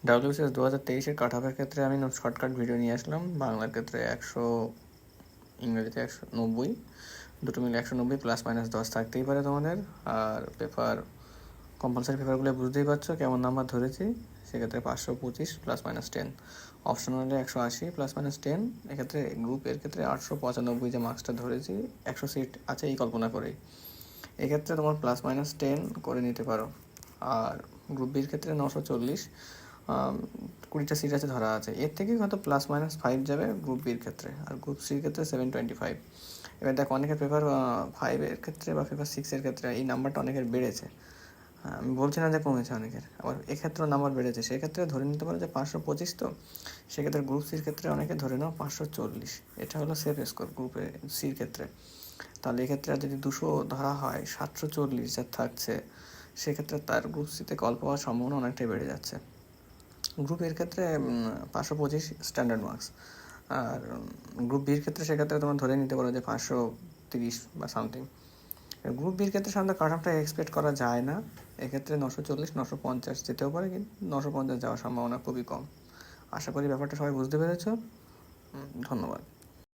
WBCS 2023-এর কাট অফের ক্ষেত্রে আমি শর্টকাট ভিডিও নিয়ে আসলাম। বাংলার ক্ষেত্রে 100, ইংরেজিতে 190, দুটো মিলে 190, প্লাস মাইনাস 10 থাকতেই পারে তোমাদের। আর পেপার, কম্পালসারি পেপারগুলো বুঝতেই পারছো কেমন নাম্বার ধরেছি। সেক্ষেত্রে 525 প্লাস মাইনাস 10, অপশনালে 180 প্লাস মাইনাস 10। এক্ষেত্রে গ্রুপের ক্ষেত্রে 895 যে মার্কসটা ধরেছি, 100 সিট আছে এই কল্পনা করেই। এক্ষেত্রে তোমার প্লাস মাইনাস 10 করে নিতে পারো। আর গ্রুপ বির ক্ষেত্রে 940, 20টা সিট আছে ধরা আছে, এর থেকে হয়তো প্লাস মাইনাস 5 যাবে গ্রুপ বির ক্ষেত্রে। আর গ্রুপ সির ক্ষেত্রে 725। এবার দেখো অনেকের পেপার 5-এর ক্ষেত্রে বা পেপার 6-এর ক্ষেত্রে এই নাম্বারটা অনেকের বেড়েছে। আমি বলছি না যে কমেছে অনেকের, আবার এক্ষেত্রেও নাম্বার বেড়েছে। সেক্ষেত্রে ধরে নিতে পারো যে 525, তো সেক্ষেত্রে গ্রুপ সির ক্ষেত্রে অনেকে ধরে নাও 540। এটা হলো সেফ স্কোর গ্রুপে সির ক্ষেত্রে। তাহলে এক্ষেত্রে আর যদি 200 ধরা হয়, 740 যা থাকছে, সেক্ষেত্রে তার গ্রুপ সিতে কল পাওয়ার সম্ভাবনা অনেকটাই বেড়ে যাচ্ছে। গ্রুপ এর ক্ষেত্রে 525 স্ট্যান্ডার্ড মার্কস। আর গ্রুপ বির ক্ষেত্রে সেক্ষেত্রে তোমার ধরে নিতে পারো যে 530 বা সামথিং। গ্রুপ বির ক্ষেত্রে সাধারণত কাট অফটা এক্সপেক্ট করা যায় না। এক্ষেত্রে 940, 950 যেতেও পারে, কিন্তু 950 যাওয়ার সম্ভাবনা খুবই কম। আশা করি ব্যাপারটা সবাই বুঝতে পেরেছ। ধন্যবাদ।